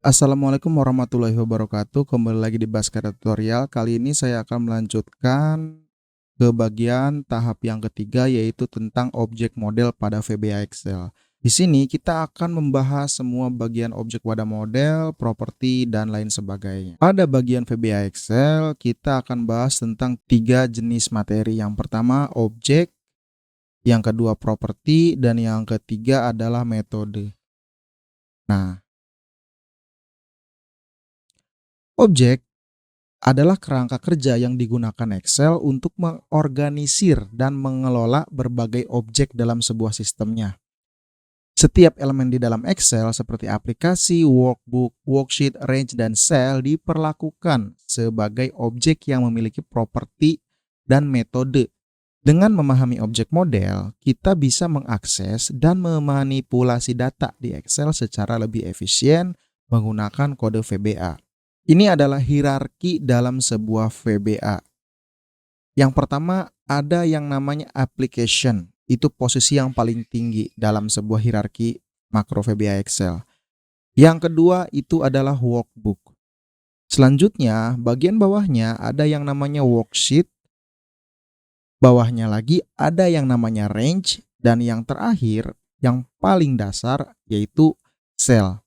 Assalamualaikum warahmatullahi wabarakatuh. Kembali lagi di Baskara Tutorial. Kali ini saya akan melanjutkan ke bagian tahap yang ketiga, yaitu tentang objek model pada VBA Excel. Di sini kita akan membahas semua bagian objek pada model, properti, dan lain sebagainya. Pada bagian VBA Excel, kita akan bahas tentang tiga jenis materi. Yang pertama objek, yang kedua properti, dan yang ketiga adalah metode. Nah, objek adalah kerangka kerja yang digunakan Excel untuk mengorganisir dan mengelola berbagai objek dalam sebuah sistemnya. Setiap elemen di dalam Excel seperti aplikasi, workbook, worksheet, range, dan sel diperlakukan sebagai objek yang memiliki properti dan metode. Dengan memahami objek model, kita bisa mengakses dan memanipulasi data di Excel secara lebih efisien menggunakan kode VBA. Ini adalah hierarki dalam sebuah VBA. Yang pertama ada yang namanya application. Itu posisi yang paling tinggi dalam sebuah hierarki makro VBA Excel. Yang kedua itu adalah workbook. Selanjutnya, bagian bawahnya ada yang namanya worksheet. Bawahnya lagi ada yang namanya range. Dan yang terakhir, yang paling dasar yaitu sel.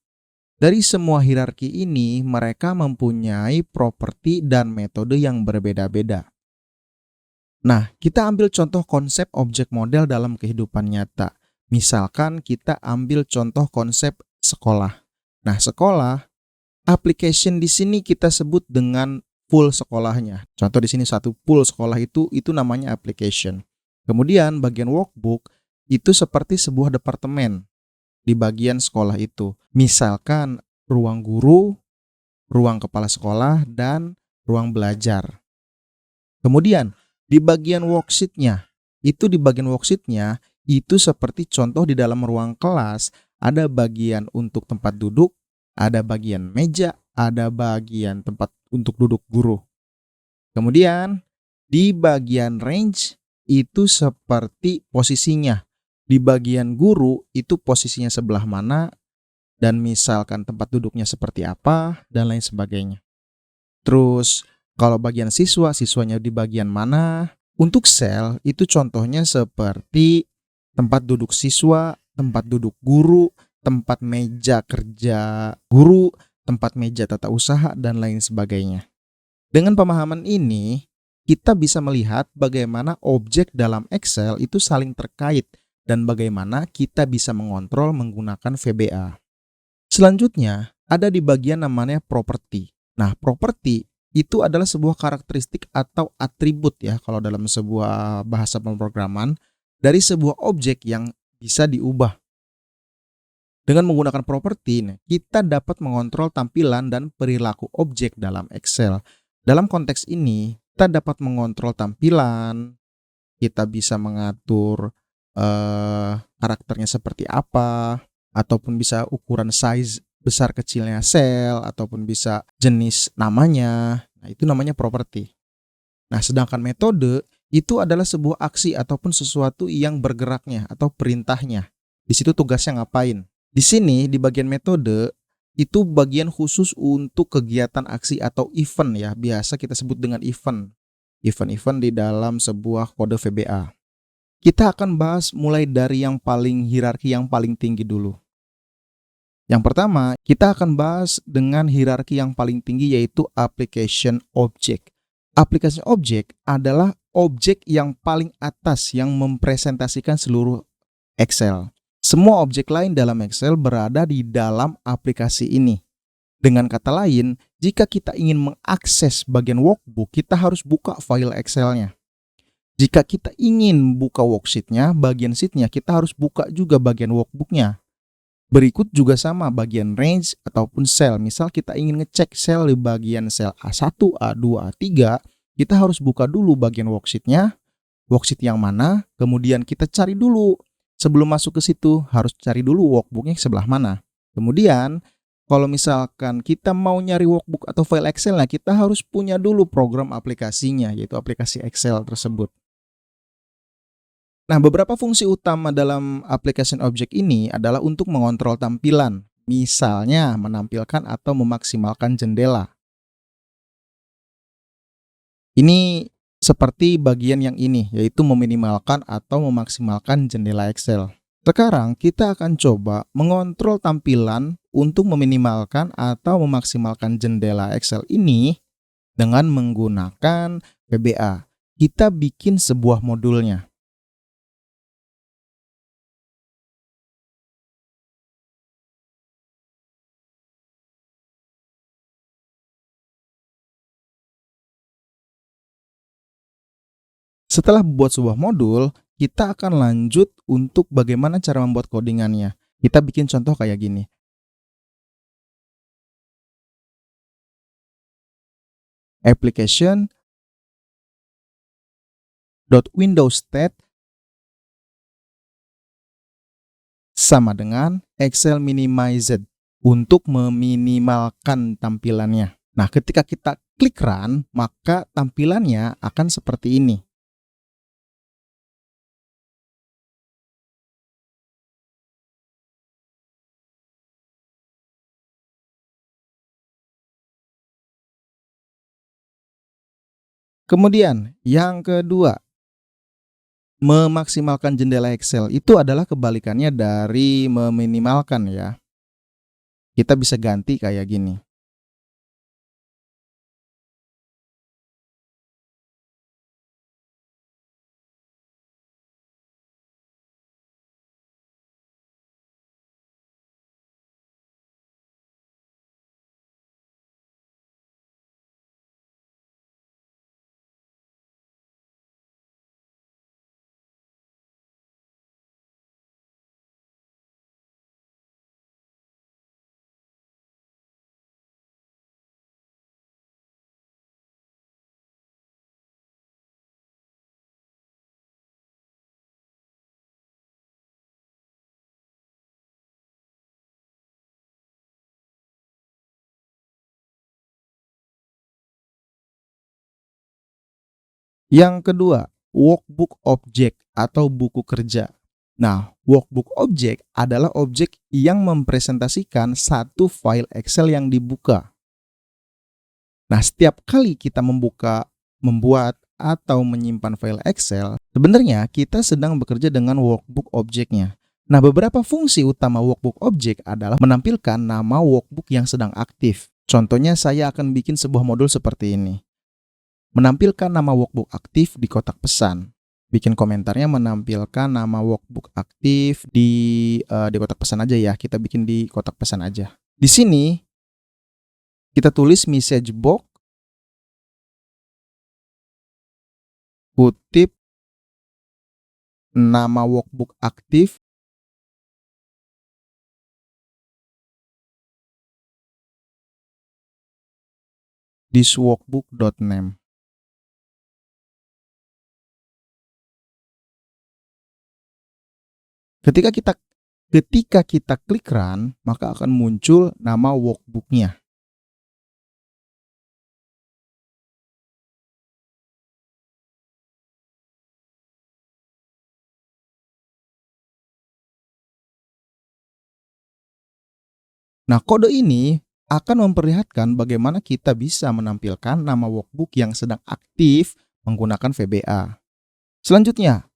Dari semua hierarki ini, mereka mempunyai properti dan metode yang berbeda-beda. Nah, kita ambil contoh konsep objek model dalam kehidupan nyata. Misalkan kita ambil contoh konsep sekolah. Nah, sekolah, application di sini kita sebut dengan full sekolahnya. Contoh di sini satu full sekolah itu namanya application. Kemudian bagian workbook itu seperti sebuah departemen di bagian sekolah itu. Misalkan ruang guru, ruang kepala sekolah, dan ruang belajar. Kemudian di bagian worksheet-nya, itu seperti contoh di dalam ruang kelas, ada bagian untuk tempat duduk, ada bagian meja, ada bagian tempat untuk duduk guru. Kemudian di bagian range itu seperti posisinya. Di bagian guru itu posisinya sebelah mana, dan misalkan tempat duduknya seperti apa, dan lain sebagainya. Terus kalau bagian siswa, siswanya di bagian mana. Untuk sel itu contohnya seperti tempat duduk siswa, tempat duduk guru, tempat meja kerja guru, tempat meja tata usaha, dan lain sebagainya. Dengan pemahaman ini, kita bisa melihat bagaimana objek dalam Excel itu saling terkait dan bagaimana kita bisa mengontrol menggunakan VBA. Selanjutnya, ada di bagian namanya properti. Nah, properti itu adalah sebuah karakteristik atau atribut ya kalau dalam sebuah bahasa pemrograman dari sebuah objek yang bisa diubah. Dengan menggunakan properti, kita dapat mengontrol tampilan dan perilaku objek dalam Excel. Dalam konteks ini, kita dapat mengontrol tampilan, kita bisa mengatur karakternya seperti apa, ataupun bisa ukuran size besar kecilnya sel, ataupun bisa jenis namanya. Nah, itu namanya properti. Nah, sedangkan metode itu adalah sebuah aksi ataupun sesuatu yang bergeraknya atau perintahnya. Di situ tugasnya ngapain. Di sini di bagian metode itu bagian khusus untuk kegiatan aksi atau event ya. Biasa kita sebut dengan event. Event-event di dalam sebuah kode VBA. Kita akan bahas mulai dari yang paling hierarki yang paling tinggi dulu. Yang pertama, kita akan bahas dengan hierarki yang paling tinggi yaitu application object. Application object adalah objek yang paling atas yang mempresentasikan seluruh Excel. Semua objek lain dalam Excel berada di dalam aplikasi ini. Dengan kata lain, jika kita ingin mengakses bagian workbook, kita harus buka file Excel-nya. Jika kita ingin buka worksheet-nya, bagian sheet-nya, kita harus buka juga bagian workbook-nya. Berikut juga sama bagian range ataupun sel. Misal kita ingin ngecek sel di bagian sel A1, A2, A3, kita harus buka dulu bagian worksheet-nya, worksheet yang mana, kemudian kita cari dulu. Sebelum masuk ke situ, harus cari dulu workbook-nya sebelah mana. Kemudian, kalau misalkan kita mau nyari workbook atau file Excel-nya, kita harus punya dulu program aplikasinya, yaitu aplikasi Excel tersebut. Nah, beberapa fungsi utama dalam application object ini adalah untuk mengontrol tampilan. Misalnya menampilkan atau memaksimalkan jendela. Ini seperti bagian yang ini, yaitu meminimalkan atau memaksimalkan jendela Excel. Sekarang kita akan coba mengontrol tampilan untuk meminimalkan atau memaksimalkan jendela Excel ini dengan menggunakan VBA. Kita bikin sebuah modulnya. Setelah membuat sebuah modul, kita akan lanjut untuk bagaimana cara membuat codingannya. Kita bikin contoh kayak gini. Application.WindowsStat sama dengan Excel Minimized untuk meminimalkan tampilannya. Nah, ketika kita klik run, maka tampilannya akan seperti ini. Kemudian, yang kedua, memaksimalkan jendela Excel itu adalah kebalikannya dari meminimalkan ya. Kita bisa ganti kayak gini. Yang kedua, workbook object atau buku kerja. Nah, workbook object adalah objek yang mempresentasikan satu file Excel yang dibuka. Nah, setiap kali kita membuat atau menyimpan file Excel, sebenarnya kita sedang bekerja dengan workbook objeknya. Nah, beberapa fungsi utama workbook object adalah menampilkan nama workbook yang sedang aktif. Contohnya saya akan bikin sebuah modul seperti ini. Menampilkan nama workbook aktif di kotak pesan. Bikin komentarnya menampilkan nama workbook aktif di kotak pesan aja ya. Kita bikin di kotak pesan aja. Di sini kita tulis message box, kutip nama workbook aktif, this workbook.name. Ketika kita klik run, maka akan muncul nama workbooknya. Nah, kode ini akan memperlihatkan bagaimana kita bisa menampilkan nama workbook yang sedang aktif menggunakan VBA. Selanjutnya,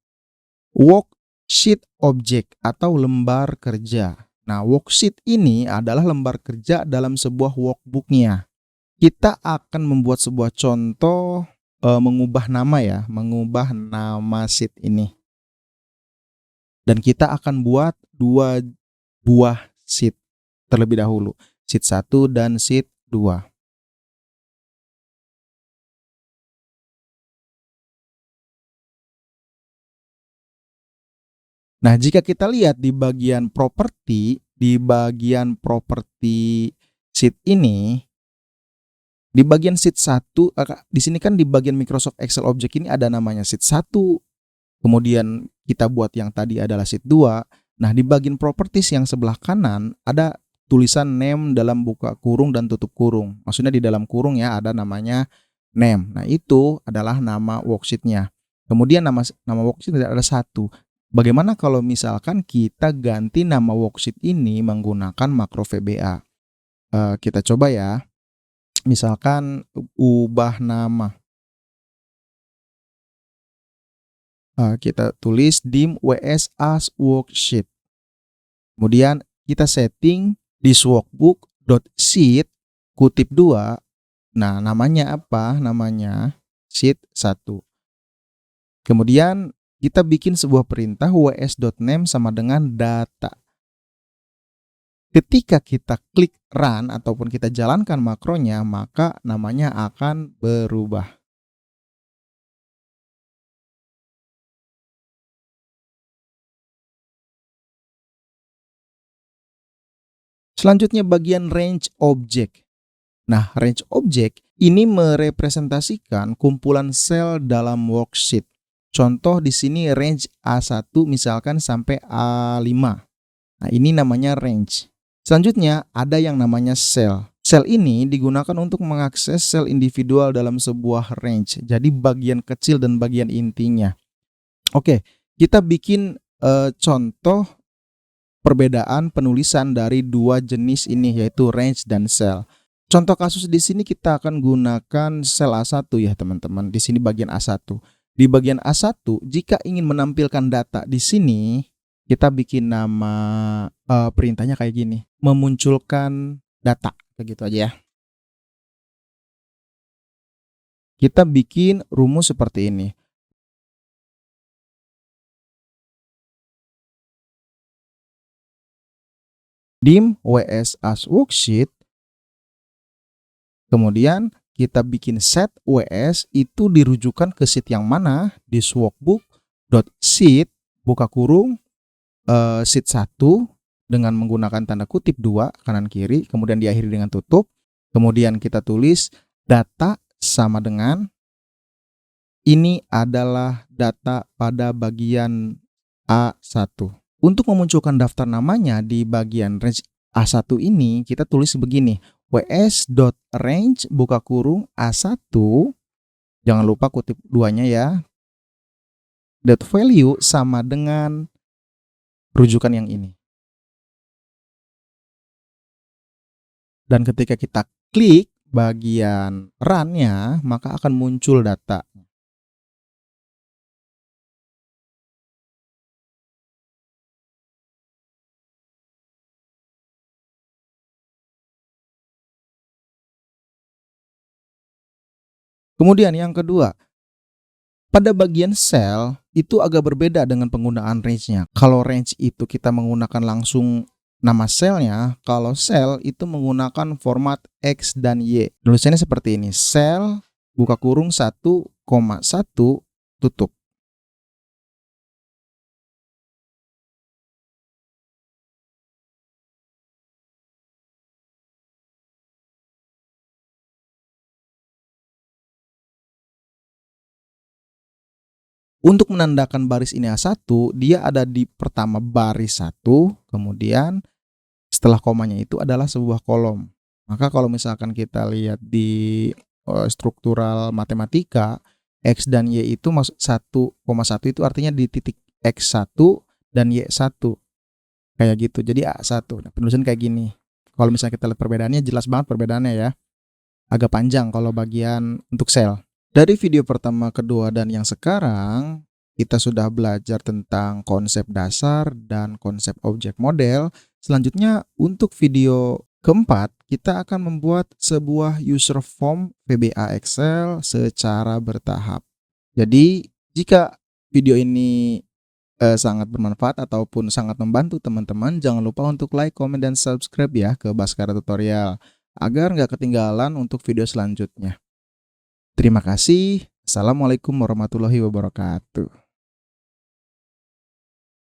worksheet object atau lembar kerja. Nah, worksheet ini adalah lembar kerja dalam sebuah workbooknya. Kita akan membuat sebuah contoh mengubah nama sheet ini. Dan kita akan buat 2 buah sheet terlebih dahulu, sheet 1 dan sheet 2. Nah, jika kita lihat di bagian properti sheet ini, di bagian sheet 1, di sini kan di bagian Microsoft Excel Object ini ada namanya sheet 1, kemudian kita buat yang tadi adalah sheet 2. Nah, di bagian properties yang sebelah kanan ada tulisan name dalam buka kurung dan tutup kurung. Maksudnya di dalam kurung ya ada namanya name. Nah, itu adalah nama worksheet-nya. Kemudian nama worksheet ada 1. Bagaimana kalau misalkan kita ganti nama worksheet ini menggunakan makro VBA? Kita coba ya. Misalkan ubah nama. Kita tulis dim ws as worksheet. Kemudian kita setting this workbook.sheet kutip 2. Nah, namanya apa? Namanya sheet 1. Kemudian kita bikin sebuah perintah ws.name sama dengan data. Ketika kita klik run ataupun kita jalankan makronya, maka namanya akan berubah. Selanjutnya bagian range object. Nah, range object ini merepresentasikan kumpulan sel dalam worksheet. Contoh di sini range A1 misalkan sampai A5. Nah, ini namanya range. Selanjutnya ada yang namanya sel. Sel ini digunakan untuk mengakses sel individual dalam sebuah range. Jadi bagian kecil dan bagian intinya. Oke, kita bikin contoh perbedaan penulisan dari dua jenis ini, yaitu range dan sel. Contoh kasus di sini kita akan gunakan sel A1 ya teman-teman. Di sini bagian A1. Di bagian A1 jika ingin menampilkan data di sini, kita bikin nama perintahnya kayak gini. Memunculkan data, kayak gitu aja ya. Kita bikin rumus seperti ini. Dim ws as worksheet. Kemudian kita bikin set ws itu dirujukan ke sheet yang mana? Di workbook.sheet buka kurung sheet 1 dengan menggunakan tanda kutip 2 kanan kiri, kemudian diakhiri dengan tutup. Kemudian kita tulis data sama dengan ini adalah data pada bagian A1. Untuk memunculkan daftar namanya di bagian range A1 ini, kita tulis begini. ws.range buka kurung A1, jangan lupa kutip 2-nya ya. Dot value sama dengan rujukan yang ini. Dan ketika kita klik bagian run-nya, maka akan muncul data. Kemudian yang kedua, pada bagian sel itu agak berbeda dengan penggunaan range-nya. Kalau range itu kita menggunakan langsung nama selnya, kalau sel itu menggunakan format X dan Y. Tulisannya seperti ini, sel buka kurung 1,1 tutup. Untuk menandakan baris ini A1, dia ada di pertama baris 1, kemudian setelah komanya itu adalah sebuah kolom. Maka kalau misalkan kita lihat di struktural matematika, X dan Y itu masuk 1,1 itu artinya di titik X1 dan Y1. Kayak gitu, jadi A1. Nah, penulisan kayak gini. Kalau misalnya kita lihat perbedaannya, jelas banget perbedaannya ya. Agak panjang kalau bagian untuk sel. Dari video pertama, kedua, dan yang sekarang, kita sudah belajar tentang konsep dasar dan konsep objek model. Selanjutnya, untuk video keempat, kita akan membuat sebuah user form VBA Excel secara bertahap. Jadi, jika video ini sangat bermanfaat ataupun sangat membantu teman-teman, jangan lupa untuk like, comment, dan subscribe ya ke Baskara Tutorial agar nggak ketinggalan untuk video selanjutnya. Terima kasih. Assalamualaikum warahmatullahi wabarakatuh.